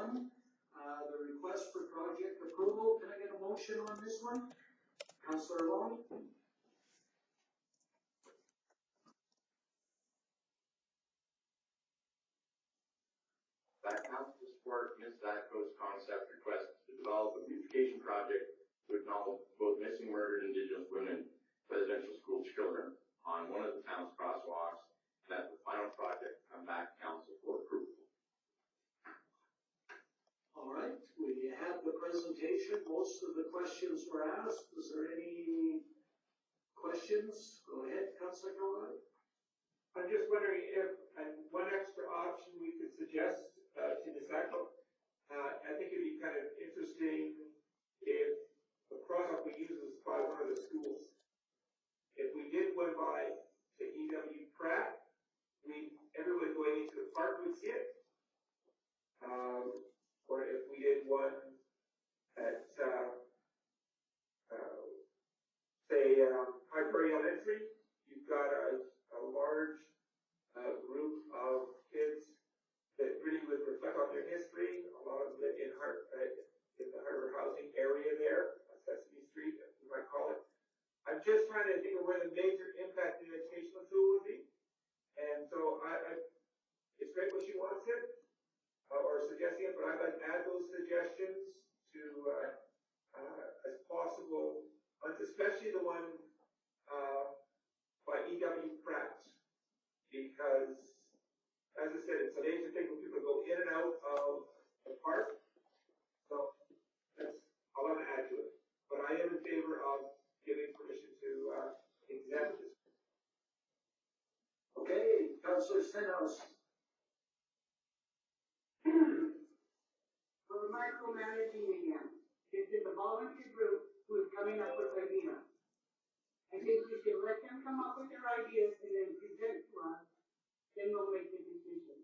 1, the request for project approval. Can I get a motion on this one? Councillor Long? That council to support Ms. Zadko's concept request to develop a beautification project to acknowledge both missing murdered Indigenous women residential school children on one of the town's crosswalks, and that the final project come back to council for approval. All right, we have the presentation. Most of the questions were asked. Was there any questions? Go ahead, Councillor Gilroy. I'm just wondering if one extra option we could suggest to Ms. Zadko. I think it'd be kind of interesting if the crosswalk we use was by one of the schools. If we did one by the EW Pratt, everyone going into the park would see it. Or if we did one at, say, High Prairie Elementary, you've got a large group of kids that really would reflect on their history. A lot of them live in the Harbour housing area there, Sesame Street, you might call it. I'm just trying to think of where the major impact in the educational tool would be. And so it's great what she wants it, or suggesting it, but I'd like to add those suggestions to, as possible, especially the one by E.W. Pratt, because, as I said, it's an age of thing when people go in and out of the park. So that's all I'm going to add to it. But I am in favor of giving permission to examine this. Okay, Councillor Stenhouse. We're micromanaging again. This is a volunteer group who is coming up with ideas. I think we should let them come up with their ideas and then present to us. Then we'll make the decision.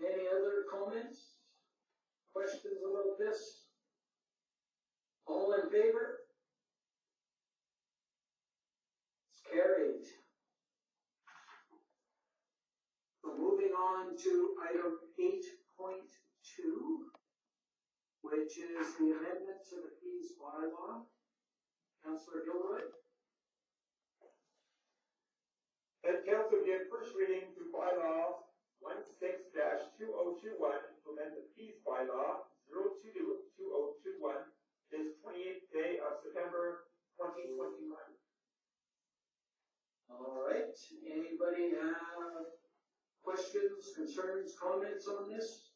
Any other comments? Questions about this? All in favor? It's carried. So moving on to item 8.2, which is the amendment to the fees bylaw. Councillor Gilroy. And council give first reading to bylaw 16-2021 to amend the fees bylaw 022-2021 this 28th day of September 2021. All right. Anybody have questions, concerns, comments on this?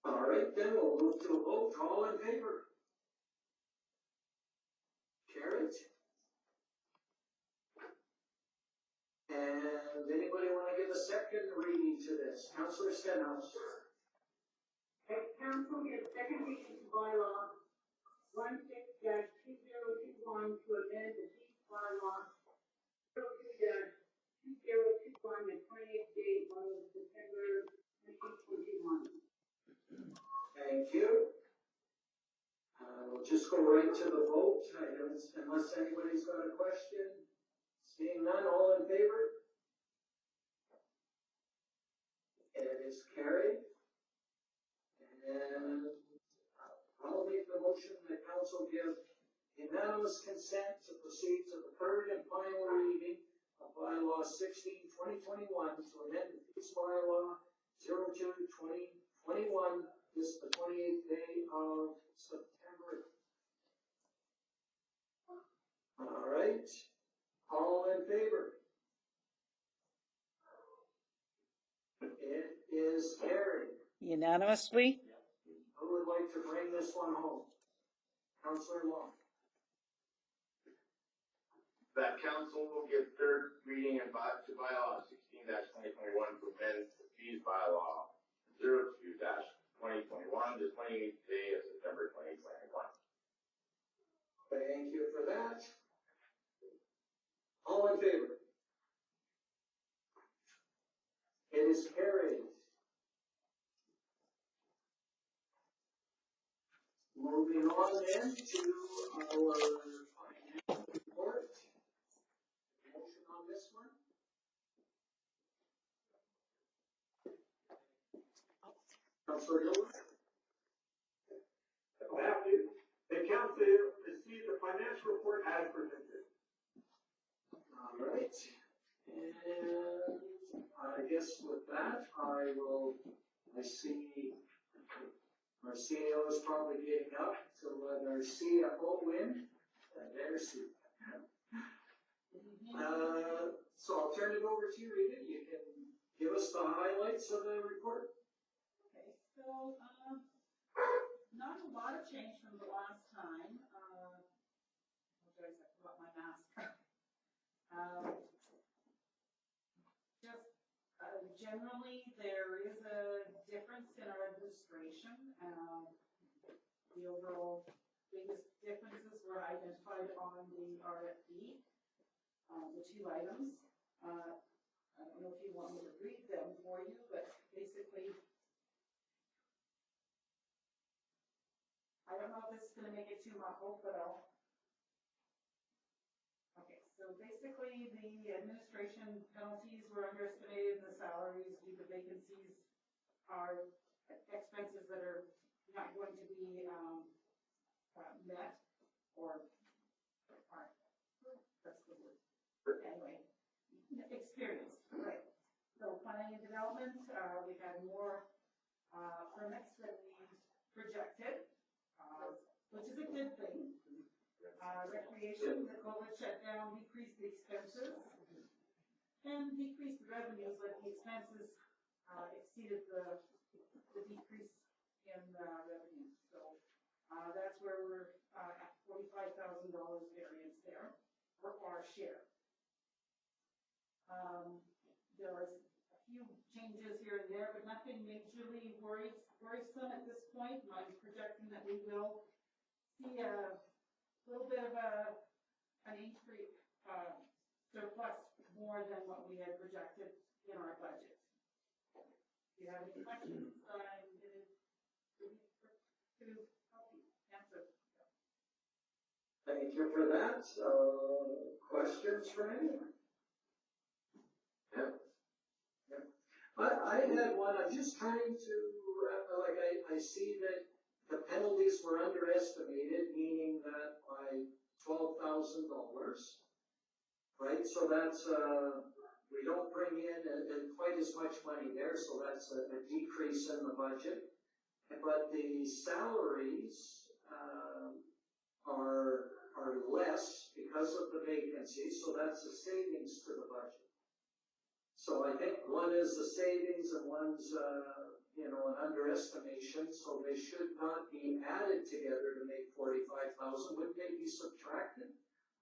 All right, then we'll move to a vote. All in favor? Carried. And anybody want to give a second reading to this? Councillor Stenhouse. Council gives second reading to bylaw 16-2021 to amend the fees bylaw 02-2021, the 28th day of September 2021. Thank you. We'll just go right to the vote, unless anybody's got a question. Seeing none, all in favor? It is carried. And I'll make the motion that council give unanimous consent to proceed to the third and final reading of bylaw 16-2021 to amend the fees bylaw 02-2021. This is the 28th day of September. All right. All in favor? It is carried. Unanimously? Who would like to bring this one home? Councillor Long. That council will give third reading and to bylaw 16-2021 to amend the fees bylaw 02-2021 the 28th day of September 2021. Thank you for that. All in favor? It is carried. Moving on then to our financial report. Councilor Gilbert? That the council received the financial report as presented. All right, and I guess with that, I see our CEO is probably getting up to let our CFO in, and there's Sue. So I'll turn it over to you, Rita. You can give us the highlights of the report. Okay, so, not a lot of change from the last time. Apologize, I forgot my mask. Generally, there is a difference in our administration. The overall biggest differences were identified on the RFP, the two items. I don't know if you want me to read them for you, but basically, I don't know if this is going to make it too muffled, but I'll. Okay, so basically the administration penalties were underestimated, the salaries due to vacancies are expenses that are not going to be met or aren't. That's the word. Anyway, experience, right. So planning and development, we had more permits than we projected. Which is a good thing. Recreation, the COVID shutdown decreased the expenses and decreased the revenues, but the expenses exceeded the decrease in revenues. So that's where we're at $45,000 variance there for our share. There was a few changes here and there, but nothing majorly worrisome at this point. I'm projecting that we will see a little bit of an increase, surplus more than what we had projected in our budget. If you have any questions, I'm going to help you answer. Thank you for that. Questions for anyone? Yeah. I had one. I'm just trying to, I see that the penalties were underestimated, meaning that by $12,000, right? So that's, we don't bring in quite as much money there, so that's a decrease in the budget. But the salaries are less because of the vacancies, so that's a savings to the budget. So I think one is the savings and one's, an underestimation, so they should not be added together to make 45,000. Wouldn't they be subtracted?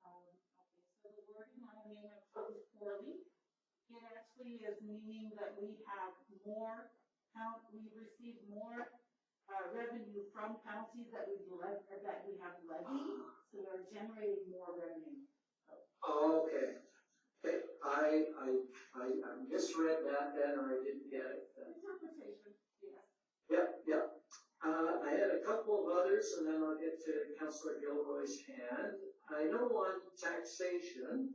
Okay, so the wording I may have put poorly. It actually is meaning that we have more, we receive more revenue from penalties that we have levied, so we're generating more revenue. Oh, okay. Okay, I misread that then, or I didn't get it then. Interpretation, yes. Yep. I had a couple of others, and then I'll get to Councillor Gilroy's hand. I know on taxation,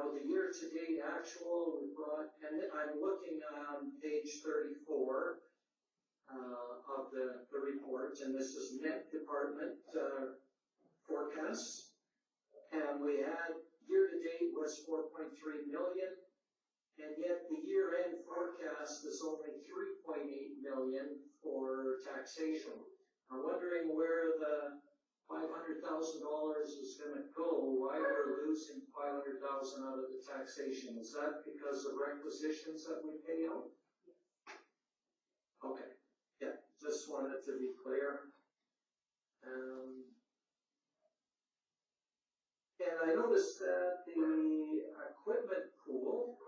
the year-to-date actual we brought, and I'm looking on page 34 of the report, and this is net department forecasts, and we had year-to-date was 4.3 million, and yet the year-end forecast is only 3.8 million for taxation. I'm wondering where the $500,000 is going to go, why we're losing $500,000 out of the taxation. Is that because of requisitions that we pay out? Okay, yeah, just wanted to be clear. And I noticed that the equipment pool,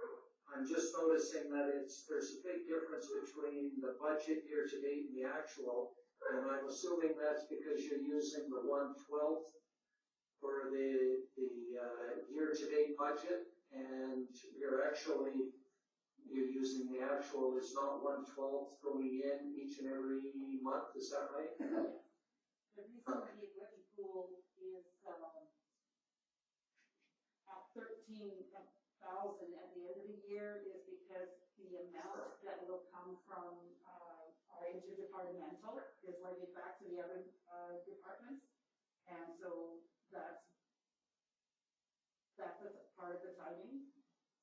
I'm just noticing that there's a big difference between the budget year to date and the actual, and I'm assuming that's because you're using the 1/12 for the year to date budget, and you're using the actual is not 1/12 going in each and every month. Is that right? The reason the equipment pool is at 13,000 at the end of the year is because the amount that will come from our departmental, is related back to the other, departments. And so that's a part of the timing.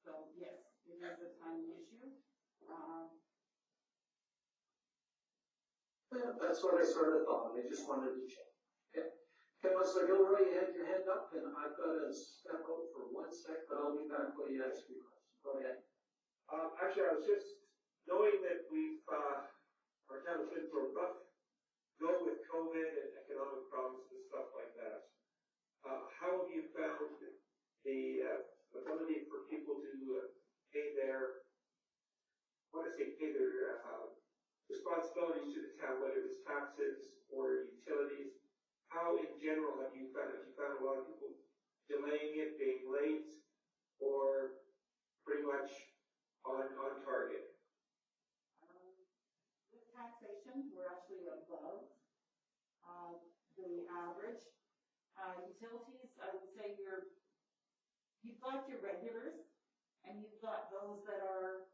So yes, it is a timing issue. Yeah, that's what I sort of thought, I just wanted to check. Okay. Councilor Gilroy, you had your hand up, and I've got to step out for 1 sec, but I'll be back when you ask your question. Go ahead. Actually, I was just knowing that our town has been through a rough go with COVID and economic problems and stuff like that. How have you found the ability for people to pay their, responsibilities to the town, whether it's taxes or utilities? How in general have you found it? Have you found a lot of people delaying it, being late, or pretty much on target? With taxation, we're actually above, the average. Utilities, I would say you've got your regulars, and you've got those that are,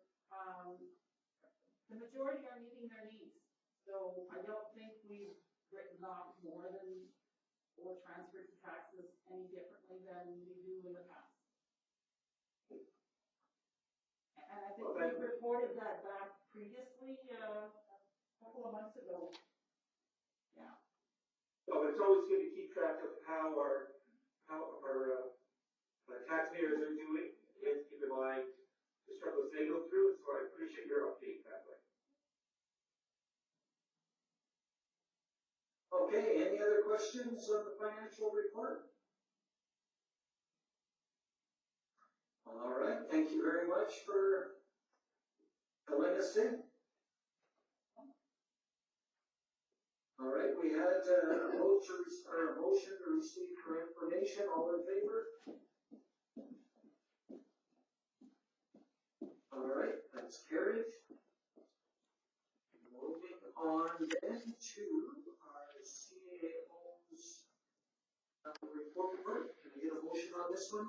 the majority are meeting their needs. So I don't think we've written off more than, or transferred to taxes any differently than we do in the past. And I think we reported that back previously, a couple of months ago. Yeah. Well, it's always good to keep track of how our taxpayers are doing, and keep in mind the struggles they go through, and so I appreciate your update that way. Okay, any other questions on the financial report? All right, thank you very much for filling us in. All right, we had a motion to receive for information. All in favor? All right, that's carried. Moving on then to our CAO's report. Can I get a motion on this one?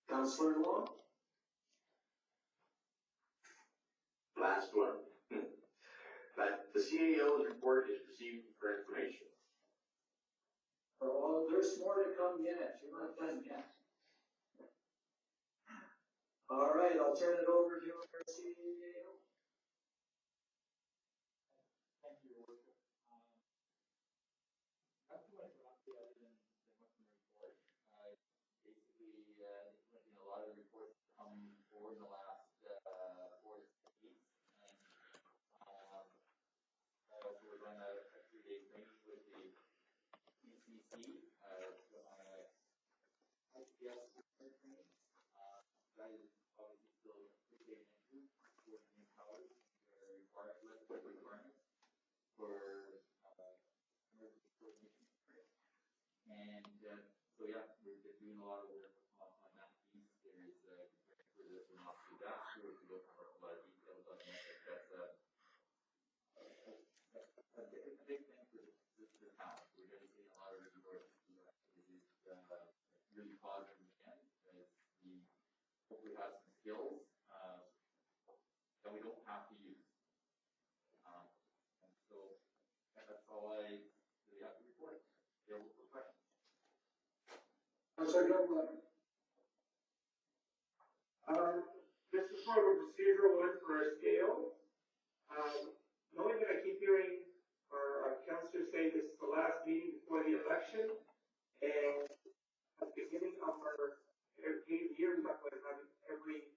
Councillor Long? Last one. That the CAO's report is received for information. Oh, there's more to come yet. You're not done yet. All right, I'll turn it over to our CAO. Thank you, Your Worship. Not too much of an update other than what's in the report. Basically, implementing a lot of the reports that come forward in the last 4 to 6 weeks. And also we're going to a 3-day training with the PCC on a ICS training. That is obviously still a 3-day entry for new powers and requirements for emergency coordination. And so yeah, we're doing a lot of work on that piece. There is for the officer that sure to go over a lot of details on that. That's a big thing for the town. We're dedicating a lot of resources to that. It is really positive in the end, as we hopefully have some skills that we don't have to use. And so that's all I really have to report. Available for questions. This is sort of a procedural one for our scale. Knowing that I keep hearing our councillors say this is the last meeting before the election, and at the beginning of our year, we talk about having every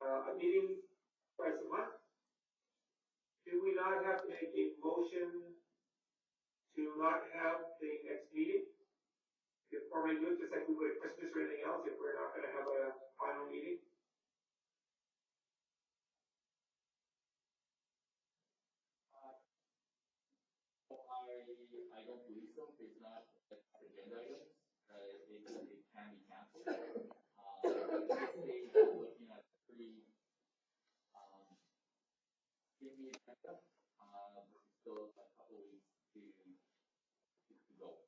a meeting twice a month. Do we not have to make a motion to not have the next meeting before we do it, just like we would at Christmas or anything else, if we're not going to have a final meeting? I don't believe so. It's not agenda items. They can be canceled. Looking at pretty in the agenda. Still a couple of weeks to go.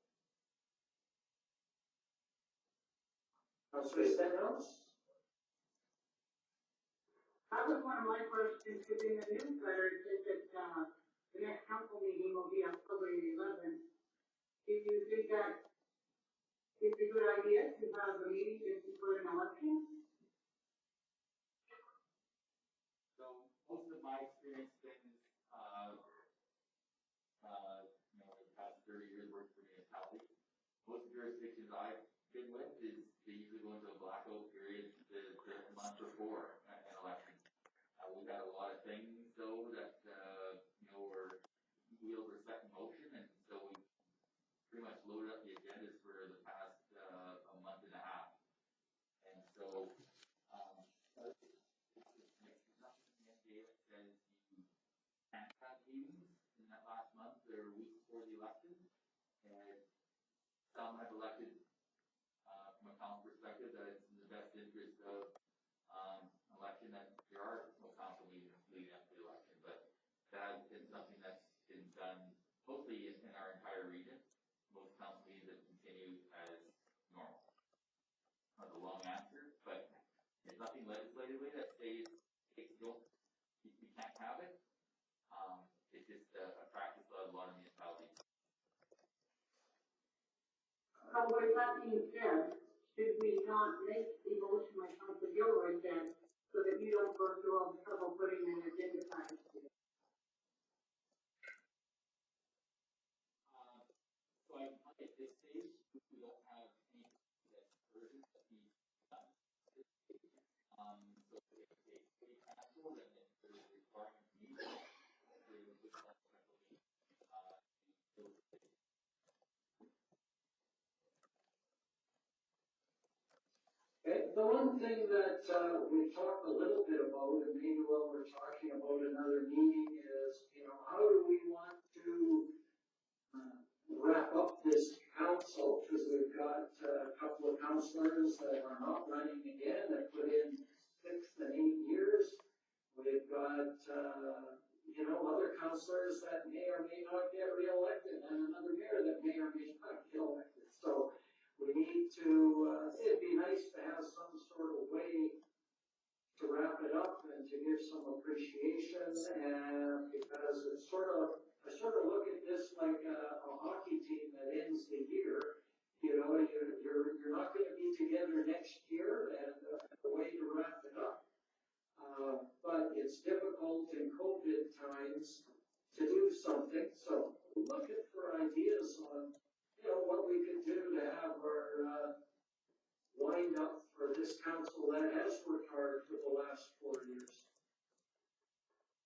Councillor Stenhouse? That was one of my questions, because in the newsletter, it said that, the next council meeting will be October 11th. Do you think that it's a good idea to have a meeting just before an election? So most of my experience then is, the past 30 years working for municipality. Most jurisdictions I've been with is they usually go into a blackout period the month before an election. We've had a lot of things though that, wheels are set in motion, and so we pretty much loaded up the agendas for the past, a month and a half. And so, there's nothing in the NDA that says you can't have meetings in that last month or week before the election. And some have elected, from a council perspective, that it's in the best interest of election that there are no council meetings leading up to the election. But that has been something that's been done mostly in our entire region. Most council meetings have continued as normal. That's a long answer, but there's nothing legislatively that says you can't have it. It's just a practice of a lot of municipalities. So with that being said, should we not make the motion like Council Gilroy said, so that you don't go through all the trouble putting an agenda package together? So I at this stage, we don't have anything that's urgent that needs to be done at this stage. So if they cancel, then if there's a requirement to meet, they would put on a special meeting. The one thing that we talked a little bit about, and maybe while we're talking about another meeting, is, how do we want to wrap up this council? Because we've got a couple of councillors that are not running again, that put in 6 and 8 years. We've got, other councillors that may or may not get reelected, and another mayor that may or may not get elected. So we need to, it'd be nice to have some sort of way to wrap it up and to give some appreciation, and because it's I sort of look at this like a hockey team that ends the year. You're not going to be together next year, and the way to wrap it up. But it's difficult in COVID times to do something, so looking for ideas on what we could do to have our wind up for this council that has worked hard for the last 4 years.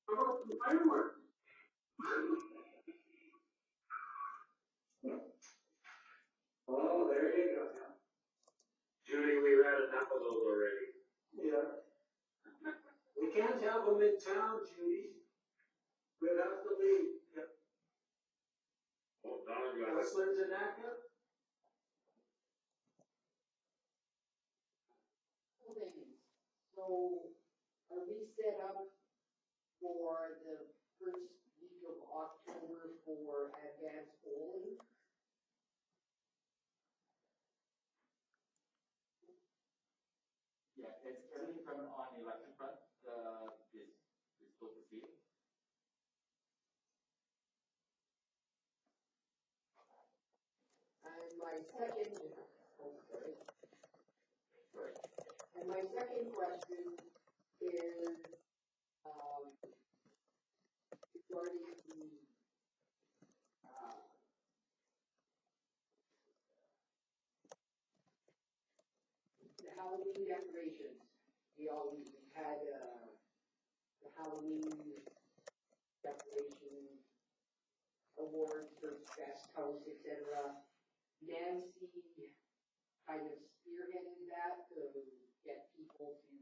How about some fireworks? Oh, there you go. Judy, we've had enough of those already. Yeah. We can't have them in town, Judy. We'd have to leave. Yep. Well, Donald, you have Whistler to Naka? Things. So are we set up for the first week of October for advanced polling? Yeah, it's everything from on the election front, is still proceeding. And my second, Sorry. And my second question is, regarding the Halloween decorations. We always had, the Halloween decoration awards for best house, etc. Nancy kind of spearheaded that to get people to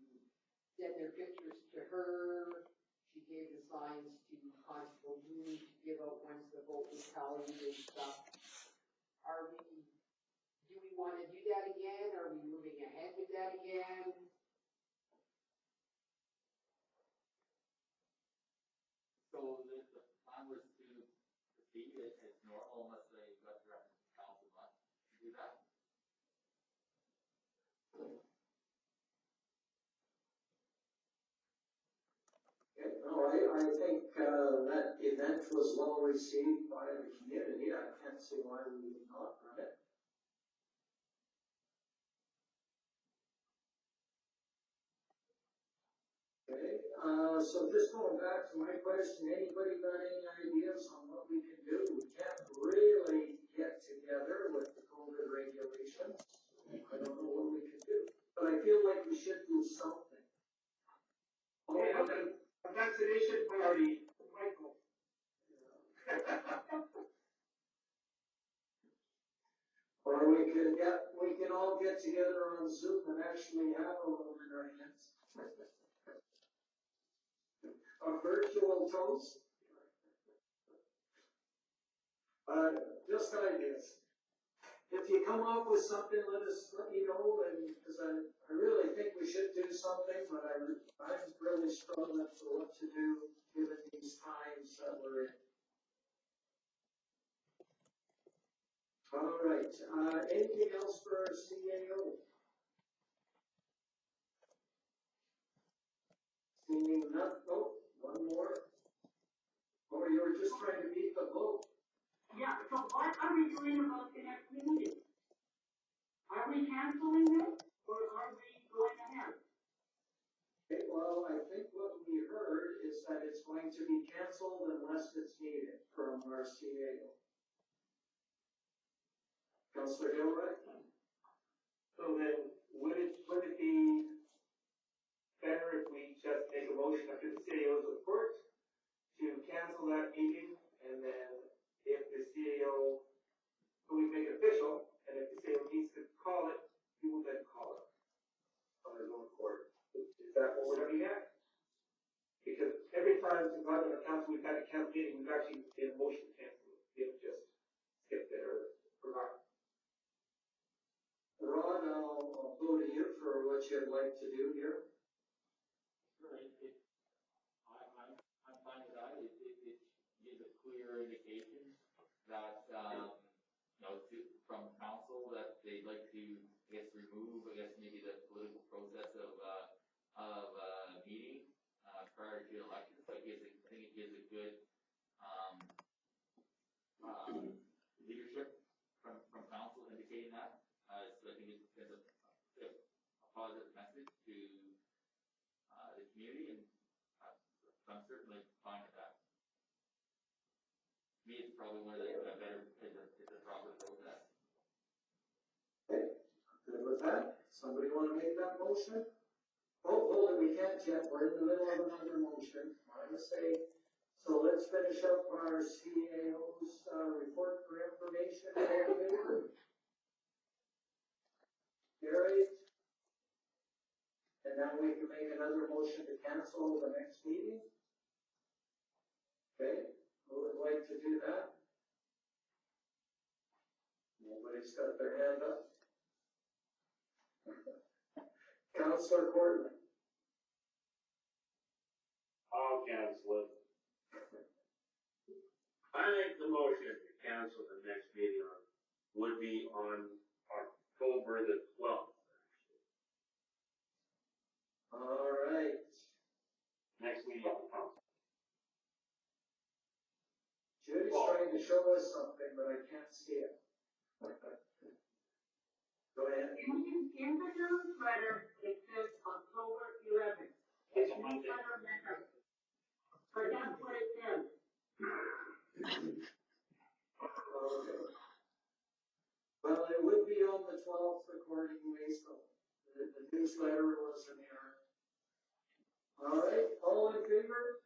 send their pictures to her. She gave the signs to Constable Mooney to give out once the vote was tallied and stuff. Do we want to do that again? Are we moving ahead with that again? So the plan was to proceed as normal unless they got directed to council not to do that. I think, that event was well received by the community. I can't see why we would not run it. Okay, so just going back to my question, anybody got any ideas on what we can do? We can't really get together with the COVID regulations. I don't know what we can do, but I feel like we should do something. Yeah, a vaccination party, Michael. Or we can all get together on Zoom and actually have a little in our hands. A virtual toast. Just ideas. If you come up with something, let me know, and, because I really think we should do something, but I'm really struggling for what to do given these times that we're in. All right, anything else for our CAO? Seeing none, oh, one more. Oh, you were just trying to beat the vote. Yeah, so what are we doing about the next meeting? Are we canceling it, or are we going ahead? Okay, well, I think what we heard is that it's going to be canceled unless it's needed from our CAO. Councillor Gilroy? So then, would it be better if we just make a motion after the CAO's report to cancel that meeting, and then if the CAO, we make it official, and if the CAO needs to call it, we will then call it on his own accord. Is that what we're looking at? Because every time since I've been on council, we've had a council meeting, we've actually been motion to cancel it. We haven't just skipped it or forgotten. Ron, I'll go to you for what you'd like to do here. Right, I'm fine with that. It gives a clear indication that, from council that they'd like to, remove, maybe the political process of meeting, prior to elections. So I think it gives a good, leadership from council indicating that. So I think it's a positive message to, the community, and I'm certainly fine with that. To me, it's probably one of the better, it's a proper process. Okay, good with that. Somebody want to make that motion? Oh, hold it, we can't yet. We're in the middle of another motion. My mistake. So let's finish up our CAO's report for information. All in favor? Carried. And now we can make another motion to cancel the next meeting. Okay, who would like to do that? Nobody's got their hand up. Councillor Courtney. I'll cancel it. I make the motion to cancel the next meeting would be on October the 12th. All right. Next meeting of the council. Judy's trying to show us something, but I can't see it. Go ahead. In the newsletter, it says October 11th. It's a Monday. So that's what it says. Okay. Well, it would be on the 12th accordingly, so the newsletter was an error. All right, all in favor?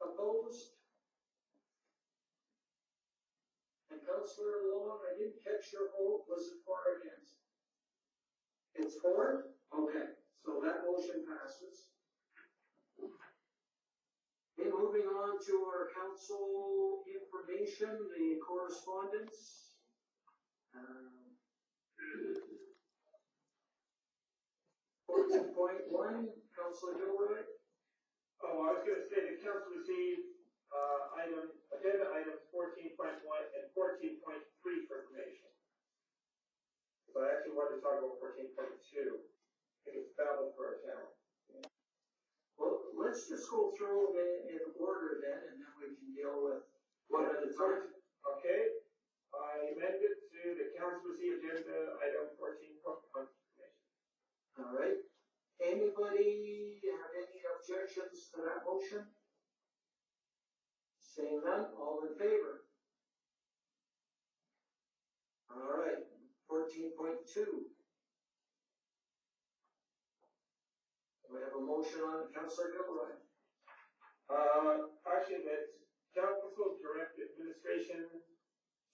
Opposed? And Councillor Long, I didn't catch your vote. Was it for or against? It's for? Okay, so that motion passes. Okay, moving on to our council information, the correspondence. 14.1, Councillor Gilroy. Oh, I was gonna say the council received, agenda items 14.1 and 14.3 for information. So I actually wanted to talk about 14.2. I think it's valid for our town. let's just go through in order then, and then we can deal with one at a time. Okay, I amended to the council receive agenda item 14.1 information. All right. Anybody have any objections to that motion? Seeing none, all in favor? All right, 14.2. We have a motion on Councillor Gilroy. Actually, that council direct administration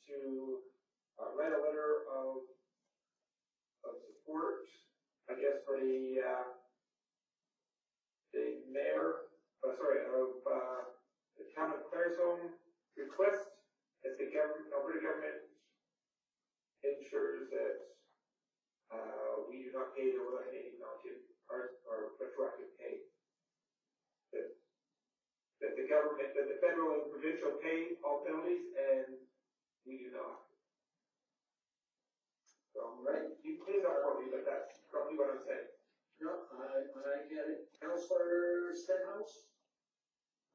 to write a letter of support, I guess, for the mayor, of the town of Claresholm request that the Alberta government ensures that we do not pay the eliminating mounted or retroactive pay. That the government, that the federal and provincial pay all penalties, and we do not. So, Right. you can clean it up for me, but that's probably what I'm saying. No, I get it. Councillor Stenhouse?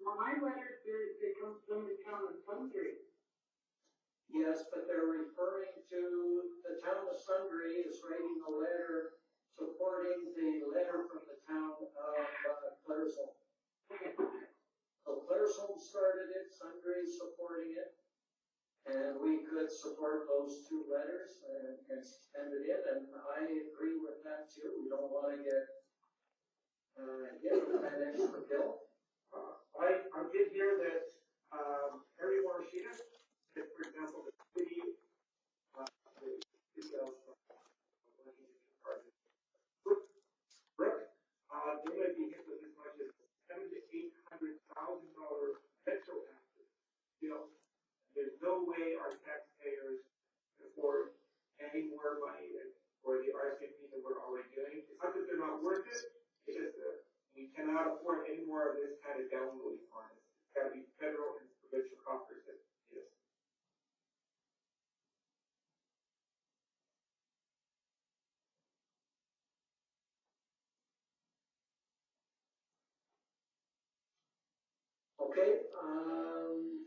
Well, my letter, it comes from the town of Sundre. Yes, but they're referring to the town of Sundre is writing a letter supporting the letter from the town of Claresholm. So Claresholm started it, Sundre is supporting it, and we could support those two letters and send it in, and I agree with that too. We don't want to get hit with that extra bill. I did hear that Harry Morishita, that, for example, the city of Brooke, they might be hit with as much as $700,000 to $800,000 retroactive bill. There's no way our taxpayers can afford any more money for the RCMP that we're already doing. It's not that they're not worth it, it's just that we cannot afford any more of this kind of downloading on us. It's got to be federal and provincial coffers that need us. Okay,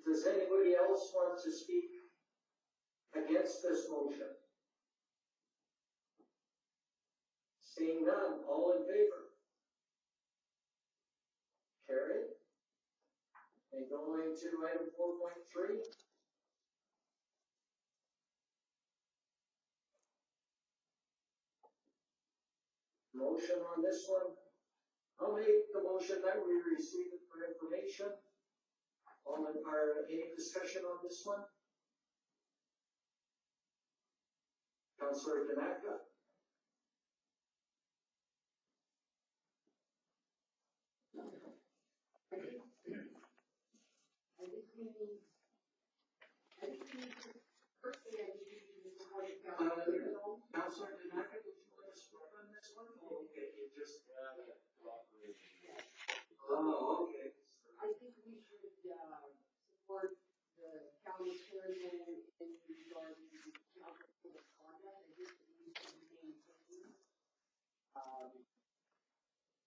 does anybody else want to speak against this motion? Seeing none, all in favor? Carried. And going to item 4.3. Motion on this one. I'll make the motion that we receive it for information. Any discussion on this one? Councillor Tanaka? Councillor Tanaka, did you want to speak on this one? Okay, you just, oh, okay. I think we should, support the county chairman in regard to council code of conduct. I think that we should maintain,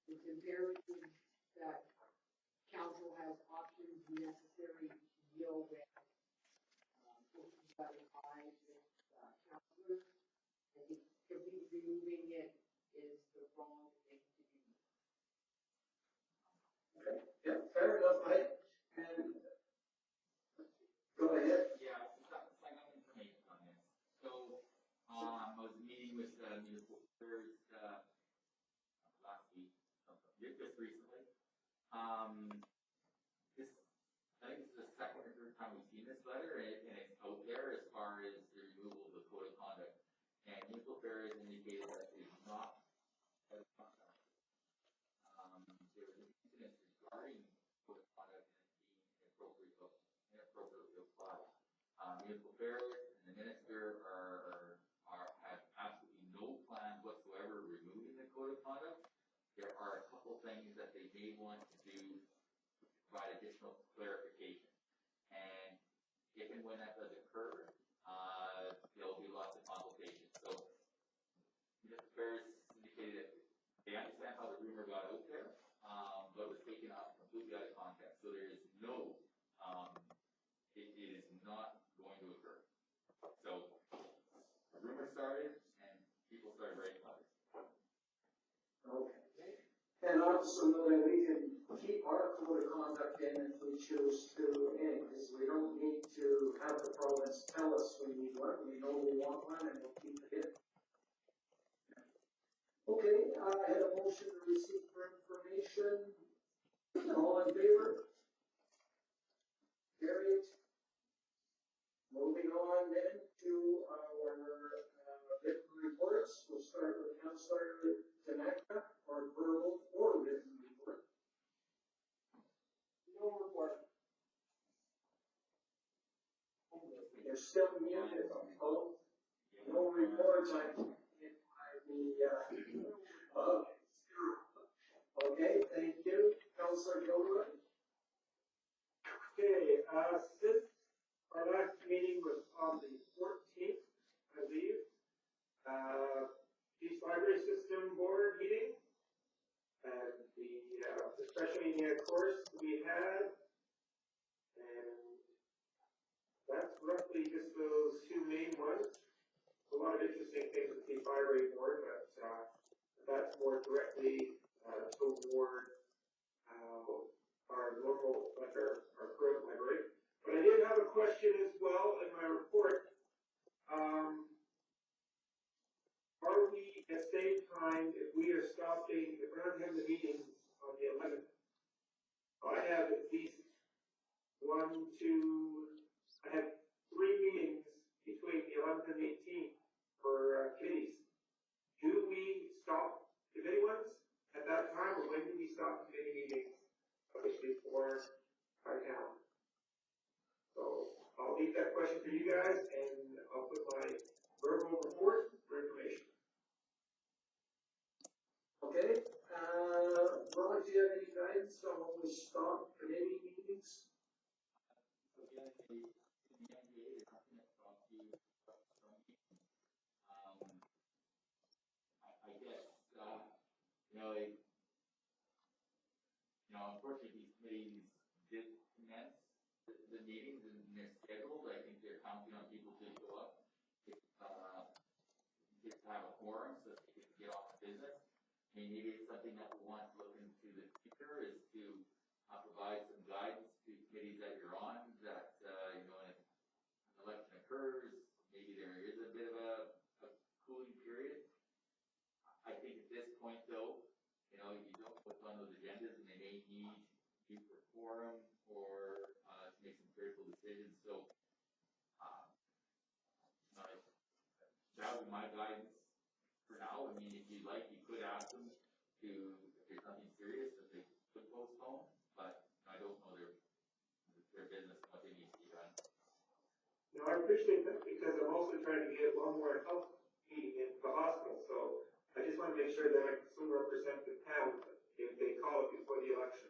it's imperative that council has options necessary to deal with, issues that arise with, councilors. I think completely removing it is the wrong thing to do. Okay, yeah, fair enough. Go ahead. Yeah, some information on this. So, I was meeting with municipal affairs last week, just recently. This, I think this is the second or third time we've seen this letter, and it's out there as far as the removal of the code of conduct. And municipal affairs indicated that they do not have a contract. There was an incident regarding code of conduct and it being inappropriately applied. Municipal affairs and the minister have absolutely no plan whatsoever removing the code of conduct. There are a couple things that they may want to do to provide additional clarification. And if and when that does occur, there will be lots of consultation. So, municipal affairs indicated that they understand how the rumor got out there, but it was taken up council know that we can keep our code of conduct in if we choose to anyways. We don't need to have the province tell us we need one. We know we want one and we'll keep it in. Okay, I had a motion to receive for information. All in favor? Carried. Moving on then to our written reports. We'll start with Councillor Tanaka, or verbal or written report. No report. You're still muted. Oh, no reports. Okay, thank you. Councillor Gilroy. Okay, since our last meeting was on the 14th, I believe, East Library System Board meeting, and the special meeting, of course, we had, and that's roughly just those two main ones. A lot of interesting things with the Library Board, but that's more directly toward our local, like our current library. But I did have a question as well in my report. Are we at the same time, if we are stopping, if we're not having the meetings on the 11th, I have at least I have 3 meetings between the 11th and the 18th for committees. Do we stop committee ones at that time, or when do we stop committee meetings? Obviously for our town. So I'll leave that question for you guys, and I'll put my verbal report for information. Okay, Ron, do you have any guidance on when we stop committee meetings? So again, in the NDA, there's nothing that stops you from me. I guess, unfortunately, these committees did commence the meetings and they're scheduled. I think they're counting on people to show up, just to have a quorum so that they can get on with business. I mean, maybe it's something that we want to look into the future is to provide some guidance to committees that you're on that, when an election occurs, maybe there is a bit of a cooling period. I think at this point, though, you don't know what's on those agendas, and they may need you for quorum or to make some critical decisions. So, that would be my guidance for now. I mean, if you'd like, you could ask them to, if there's something serious, that they could postpone. But I don't know their business and what they need to be done. No, I appreciate that because I'm also trying to get one more health meeting in the hospital. So I just want to make sure that I can still represent the town if they call it before the election.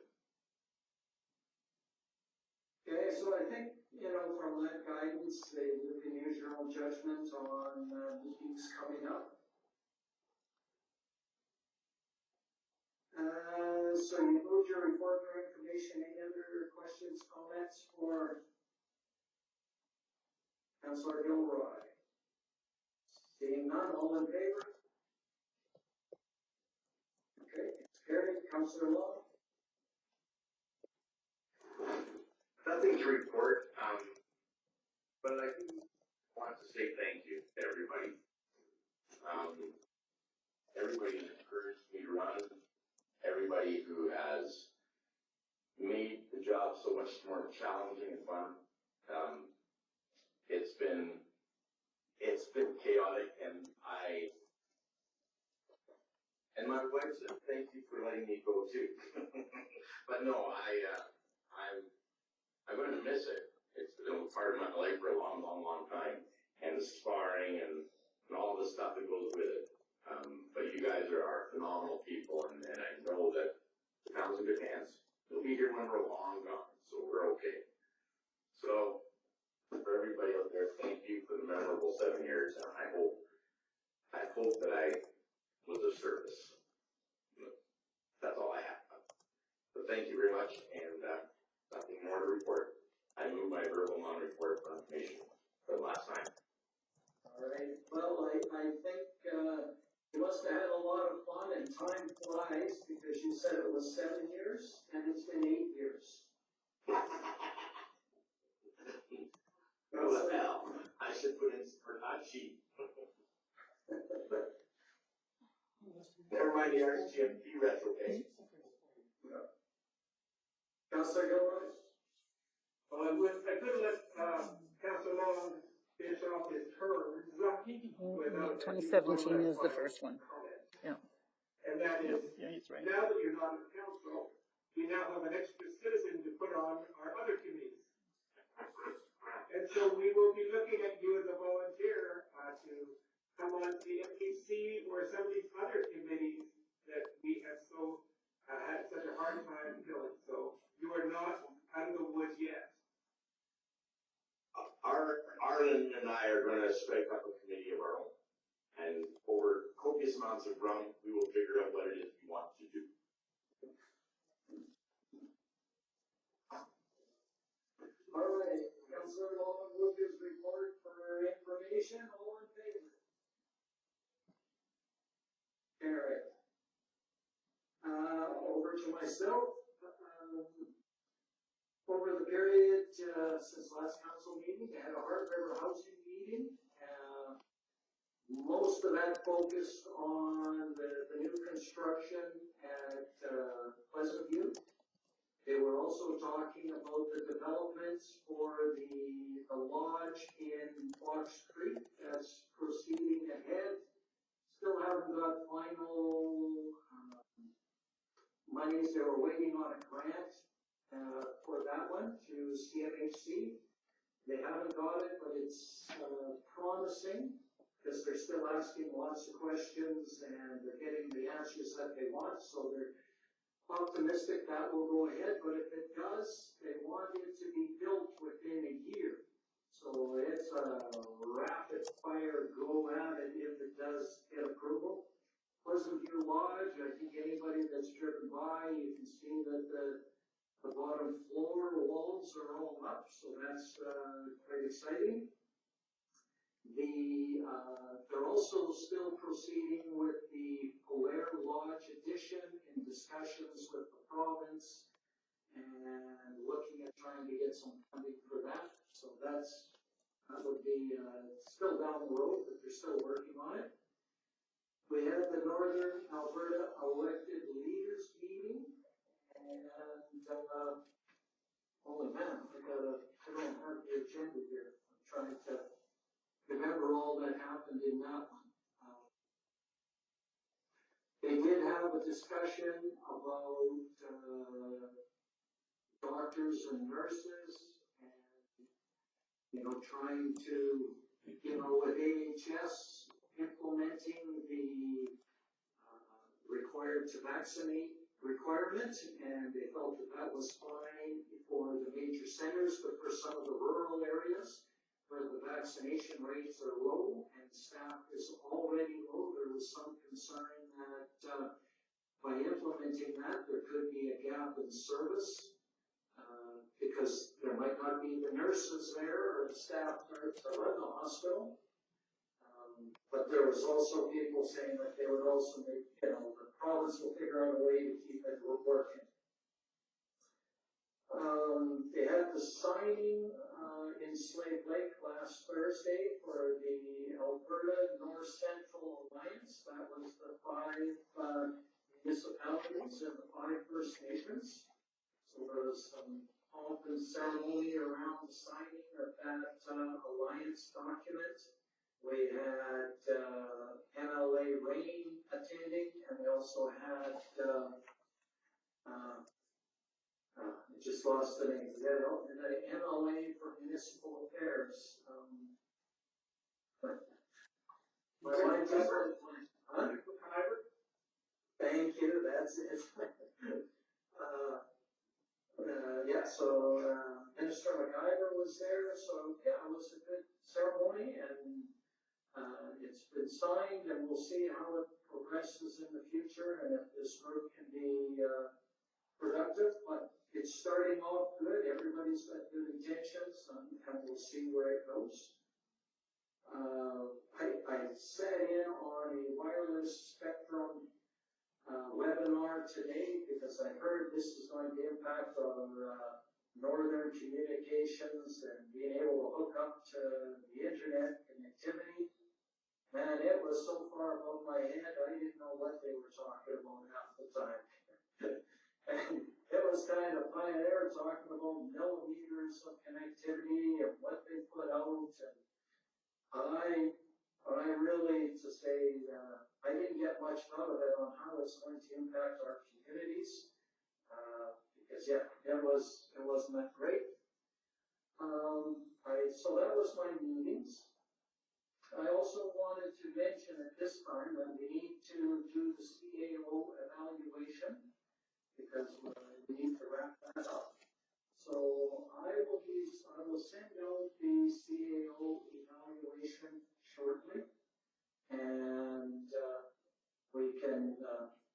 Okay, so I think, from that guidance, you can use your own judgment on meetings coming up. So you moved your report for information. Any other questions, comments for Councillor Gilroy? Seeing none, all in favor? Okay, it's carried. Councillor Law? Nothing to report, but I do want to say thank you to everybody. Everybody who's encouraged me to run, everybody who has made the job so much more challenging and fun. It's been chaotic, and my wife said thank you for letting me go too. But no, I'm going to miss it. It's been a part of my life for a long, long, long time, and the sparring and all the stuff that goes with it. But you guys are phenomenal people, and I know that the town's in good hands. We'll be here when we're long gone, so we're okay. So, for everybody out there, thank you for the memorable 7 years, and I hope that I was of service. That's all I have. But thank you very much, and nothing more to report. I move my verbal non-report for information for the last time. All right. Well, I think You must have had a lot of fun and time flies because you said it was 7 years and it's been 8 years. Well, I should put in for hot sheet. Never mind the RCMP retro pay. Councilor Gilroy? I couldn't let, Councilor Long finish off his terms without. 2017 is the first one. Yeah. And that is, Yeah, he's right. now that you're not on the council, we now have an extra citizen to put on our other committees. And so we will be looking at you as a volunteer, to come on to the MPC or some of these other committees that we have so, had such a hard time filling. So you are not out of the woods yet. Arlen and I are gonna strike up a committee of our own. And over copious amounts of rum, we will figure out what it is we want to do. All right, Councilor Long with his report for information, all in favor? Carried. Over to myself. Over the period, since last council meeting, I had a Heart River housing meeting. Most of that focused on the new construction at Pleasant View. They were also talking about the developments for the lodge in Fox Creek that's proceeding ahead. Still haven't got final monies. They were waiting on a grant for that one through CMHC. They haven't got it, but it's promising because they're still asking lots of questions and they're getting the answers that they want. So they're optimistic that will go ahead, but if it does, they want it to be built within a year. So it's a rapid fire go at it if it does get approval. Pleasant View Lodge, I think anybody that's driven by, you can see that the bottom floor walls are all up, so that's quite exciting. They're also still proceeding with the Polaire Lodge addition in discussions with the province and looking at trying to get some funding for that. So that would be still down the road, but they're still working on it. We had the Northern Alberta Elected Leaders meeting, and holy man, I don't have the agenda here. I'm trying to remember all that happened in that one. They did have a discussion about doctors and nurses and, trying to, with AHS implementing the required to vaccinate requirement, and they felt that that was fine for the major centers, but for some of the rural areas where the vaccination rates are low and staff is already low, there was some concern that by implementing that, there could be a gap in service because there might not be the nurses there or the staff nurse to run the hospital. But there was also people saying that they would also make, the province will figure out a way to keep it working. They had the signing in Slave Lake last Thursday for the Alberta North Central Alliance. That was the 5 municipalities and the 5 First Nations. So there was some pomp and ceremony around the signing of that alliance document. We had MLA Rain attending, and we also had, I just lost the name, the MLA for Municipal Affairs. My mind just went, Thank you, that's it. So Minister McIver was there, so yeah, it was a good ceremony, and it's been signed, and we'll see how it progresses in the future, and if this group can be productive, but it's starting off good. Everybody's got good intentions, and we'll see where it goes. I sat in on a wireless spectrum webinar today because I heard this is going to impact our northern communications and being able to hook up to the internet connectivity. Man, it was so far above my head, I didn't know what they were talking about half the time. And it was kind of funny, they were talking about millimeters of connectivity and what they put out. And I really, to say, I didn't get much out of it on how it's going to impact our communities. Because yeah, it wasn't that great. So that was my meetings. I also wanted to mention at this time that we need to do the CAO evaluation because we need to wrap that up. So I will send out the CAO evaluation shortly, and we can,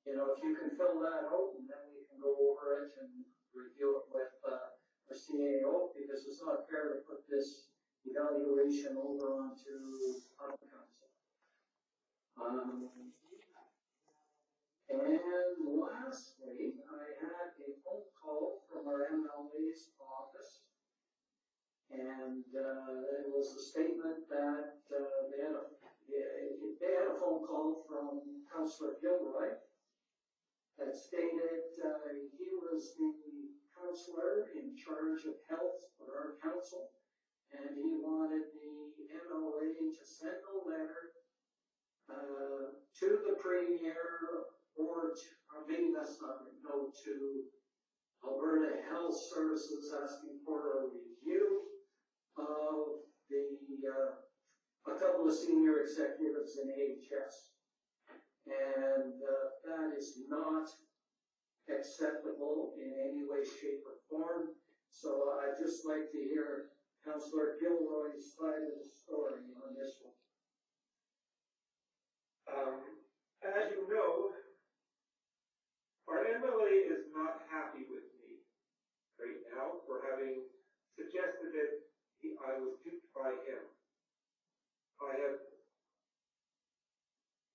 if you can fill that out, and then we can go over it and review it with our CAO, because it's not fair to put this evaluation over onto other council. And lastly, I had a phone call from our MLA's office, and it was a statement that they had a phone call from Councillor Gilroy that stated he was the councillor in charge of health for our council, and he wanted the MLA to send a letter to the Premier or maybe that's not going to go to Alberta Health Services asking for a review of a couple of senior executives in AHS. And that is not acceptable in any way, shape, or form. So I'd just like to hear Councillor Gilroy's side of the story on this one. As you know, our MLA is not happy with me right now for having suggested that I was duped by him. I have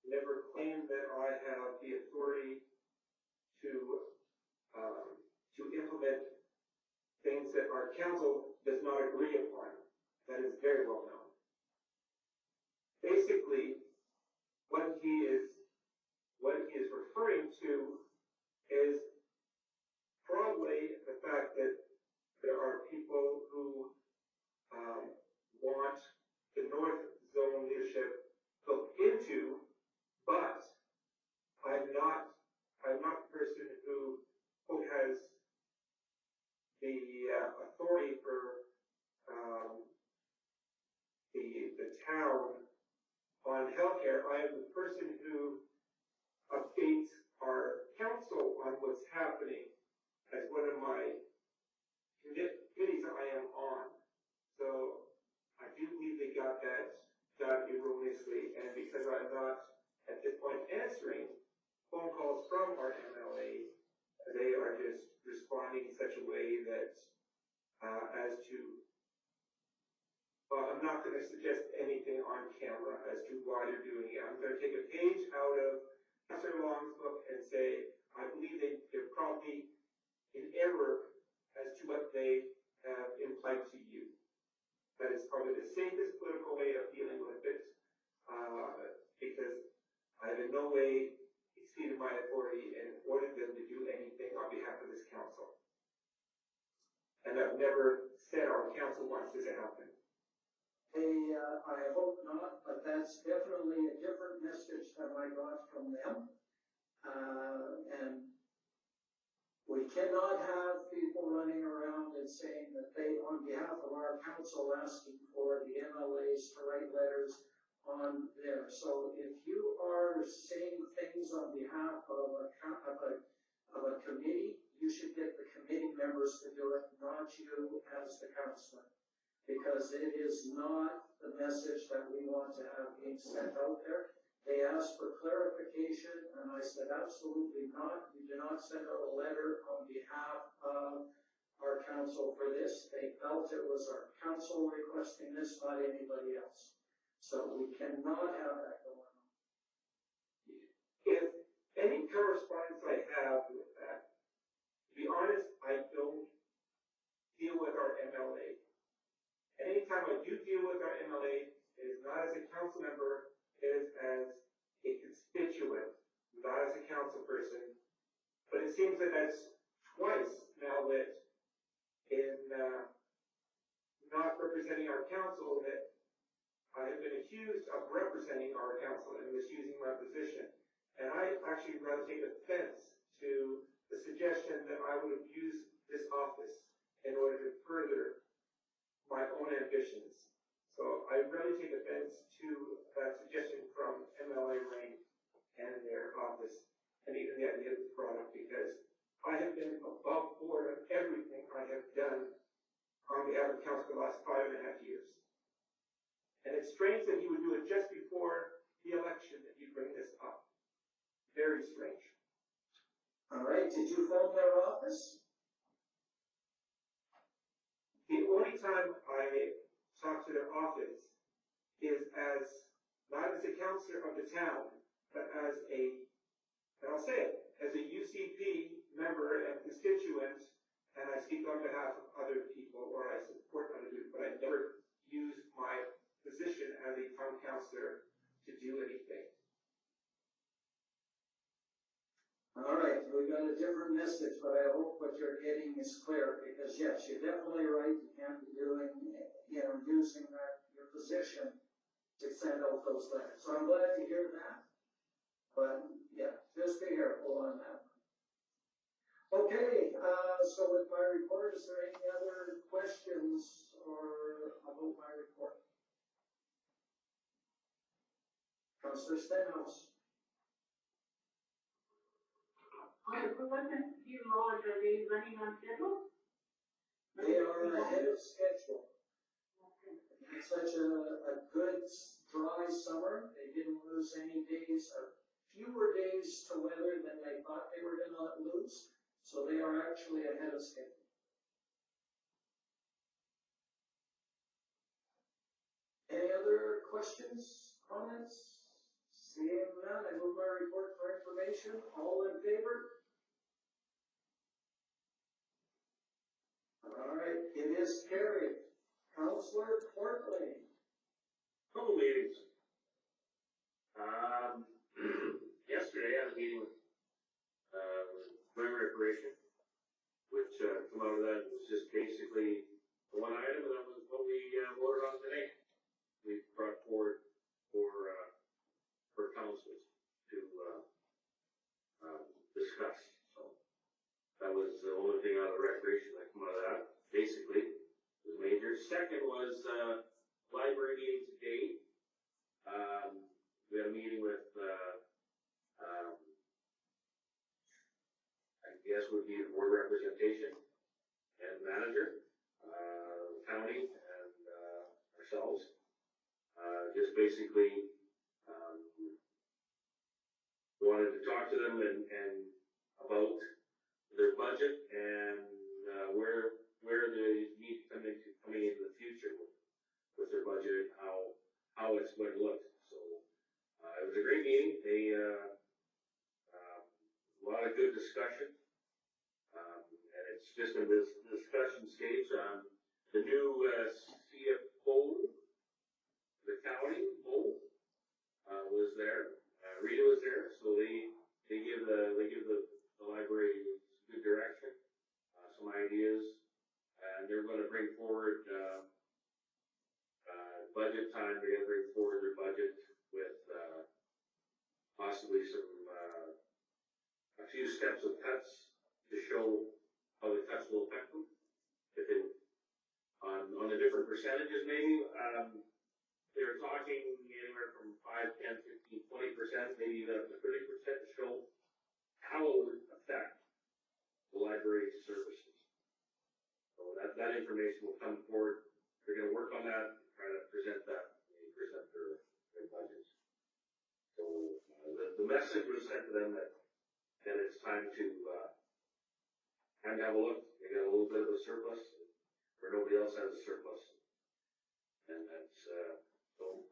never claimed that I have the authority to implement things that our council does not agree upon. That is very well known. Basically, what he is referring to is probably the fact that there are people who want the North Zone leadership looked into, but I'm not the person who has the authority for the town on healthcare. I am the person who updates our council on what's happening as one of my committees I am on. So I do believe they got that done erroneously, and because I'm not at this point answering phone calls from our MLA, they are just responding in such a way that as to, I'm not going to suggest anything on camera as to why they're doing it. I'm going to take a page out of Councillor Long's book and say, I believe they're probably in error as to what they have implied to you. That is probably the safest political way of dealing with it, because I have in no way exceeded my authority and ordered them to do anything on behalf of this council. And I've never said our council wants this to happen. I hope not, but that's definitely a different message than I got from them. And we cannot have people running around and saying that they, on behalf of our council, asking for the MLAs to write letters on there. So if you are saying things on behalf of a committee, you should get the committee members to do it, not you as the councillor. Because it is not the message that we want to have being sent out there. They asked for clarification, and I said, absolutely not. You do not send out a letter on behalf of our council for this. They felt it was our council requesting this, not anybody else. So we cannot have that going on. If any correspondence I have with that, to be honest, I don't deal with our MLA. Anytime I do deal with our MLA, it is not as a council member, it is as a constituent, not as a council person. But it seems that that's twice now that in not representing our council, that I have been accused of representing our council and misusing my position. And I actually rather take offense to the suggestion that I would have used this office in order to further my own ambitions. So I really take offense to that suggestion from MLA Rain and their office, and even the idea that was brought up, because I have been above board of everything I have done on behalf of council the last 5.5 years. And it's strange that he would do it just before the election, that he'd bring this up. Very strange. All right, did you phone their office? The only time I talk to their office is not as a councillor of the town, but as and I'll say it, as a UCP member and constituent, and I speak on behalf of other people, or I support other people, but I never use my position as a town councillor to do anything. All right, we got a different message, but I hope what you're getting is clear, because yes, you're definitely right, you can't be doing, using your position to send out those letters. So I'm glad to hear that, but yeah, just be careful on that. Okay, so with my report, is there any other questions or about my report? Councillor Stenhouse. On the equipment, do you know, are they running on schedule? They are ahead of schedule. It's such a good dry summer. They didn't lose any days, or fewer days to weather than they thought they were going to lose. So they are actually ahead of schedule. Any other questions, comments? Seeing none, I move my report for information. All in favor? All right, it is carried. Councillor Portly. Couple meetings. Yesterday I had a meeting with River Recreation, which come out of that was just basically one item, and that was what we voted on today. We brought forward for councils to discuss. So that was the only thing out of the recreation that come out of that. Basically, was major. Second was library meeting today. We had a meeting with I guess would be the board representation and manager, county, and ourselves. Just basically wanted to talk to them and about their budget and where they need to come into the future with their budget and how it's going to look. So it was a great meeting. A lot of good discussion. And it's just in this discussion stage. The new CFO, the county, was there. Rita was there, so they give the library good direction, some ideas, and they're going to bring forward budget time. They're going to bring forward their budget with possibly some a few steps of cuts to show how the cuts will affect them. If they on the different percentages, maybe they're talking anywhere from 5, 10, 15, 20%, maybe up to 30% to show how it would affect the library services. So that information will come forward. They're going to work on that, try to present that when they present their budgets. So the message was sent to them that it's time to have a look. They got a little bit of a surplus, where nobody else has a surplus, and that's so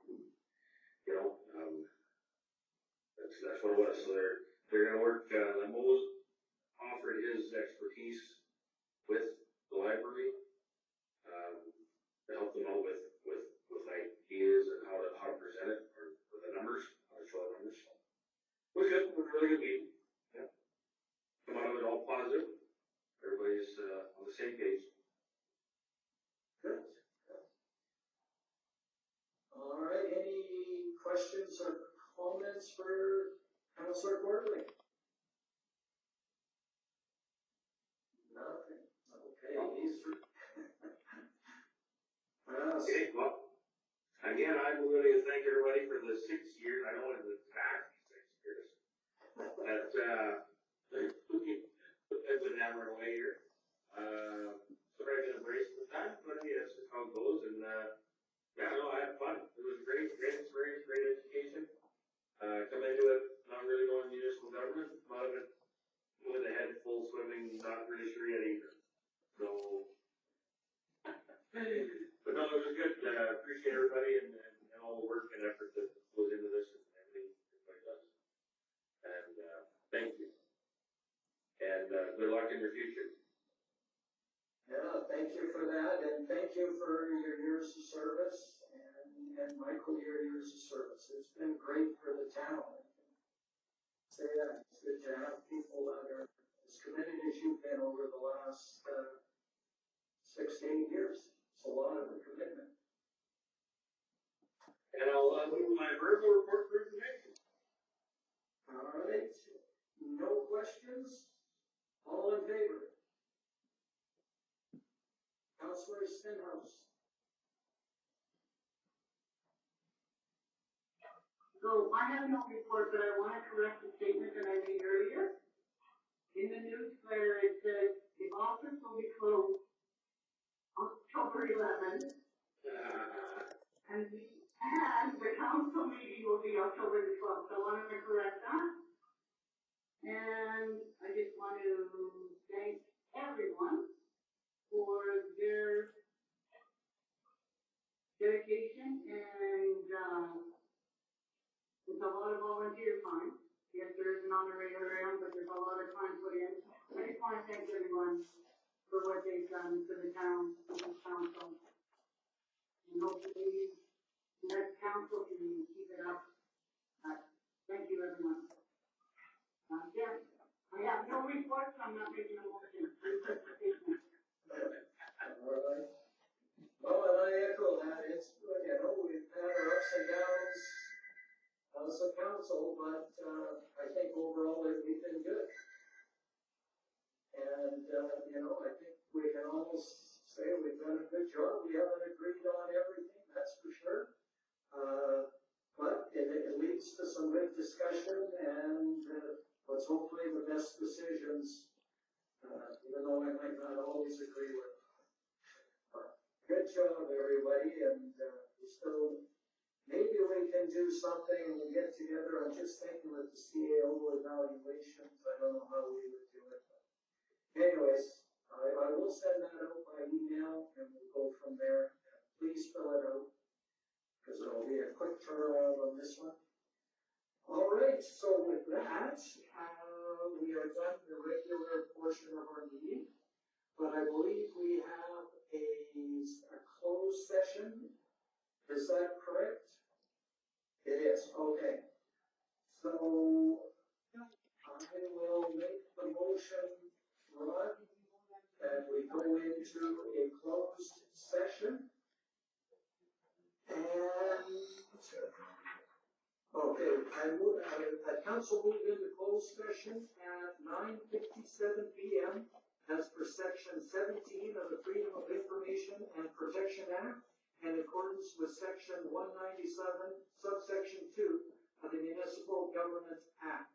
That's what it was. So they're gonna work, Mo's offered his expertise with the library, to help them out with ideas and how to present it, or the numbers, how to show the numbers. It was good, it was a really good meeting. Yeah. Come out of it all positive. Everybody's, on the same page. Good. All right, any questions or comments for Councillor Gordley? Nothing. Okay, he's. Okay, well, again, I'm really to thank everybody for the 6 years. I know it's exactly 6 years. That, I've been hammering away here. Sorry I've been embraced with that, but yeah, that's just how it goes. And, yeah, no, I had fun. It was great experience, great education. Come into it, not really knowing municipal government. A lot of it with a head full swimming, not really sure yet either. So, but no, it was good. Appreciate everybody and all the work and effort that goes into this and everything everybody does. And, thank you. And, good luck in your future. Yeah, thank you for that, and thank you for your years of service, and Michael, your years of service. It's been great for the town. Say that, it's good to have people that are as committed as you've been over the last 6 to 8 years. It's a lot of commitment. And I'll move my verbal report for information. All right, no questions? All in favor? Councillor Stenhouse. So I have no report, but I want to correct the statement that I made earlier. In the newsletter, it says the office will be closed October 11th, and the council meeting will be October the 12th. So I wanted to correct that. And I just want to thank everyone for their dedication, and it's a lot of volunteer time. Yes, there is an honorarium, but there's a lot of time put in. I just want to thank everyone for what they've done for the town, for the council. And hopefully, the next council can keep it up. Thank you, everyone. Yeah, I have no reports, I'm not making a motion. All right. Well, and I echo that. It's, we've had our ups and downs as a council, but I think overall we've been good. And, I think we can almost say we've done a good job. We haven't agreed on everything, that's for sure. But it leads to some good discussion and what's hopefully the best decisions, even though I might not always agree with them. Good job, everybody, and we still, maybe we can do something and get together. I'm just thinking with the CAO evaluations, I don't know how we would do it. But anyways, I will send that out by email and we'll go from there. Please fill it out because it'll be a quick turnaround on this one. All right, so with that, we are done the regular portion of our meeting, but I believe we have a closed session. Is that correct? It is, okay. So I will make the motion, Rod, that we go into a closed session. And, okay, the council moved into closed session at 9:57 p.m. as per section 17 of the Freedom of Information and Protection Act, in accordance with section 197, subsection 2 of the Municipal Government Act.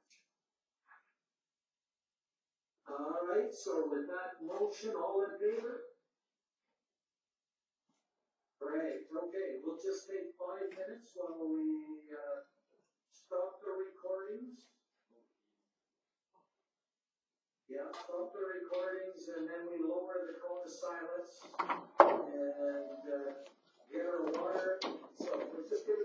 All right, so with that motion, all in favor? Great, okay, we'll just take 5 minutes while we stop the recordings. Yeah, stop the recordings and then we lower the cone of silence and get our water. So we'll just give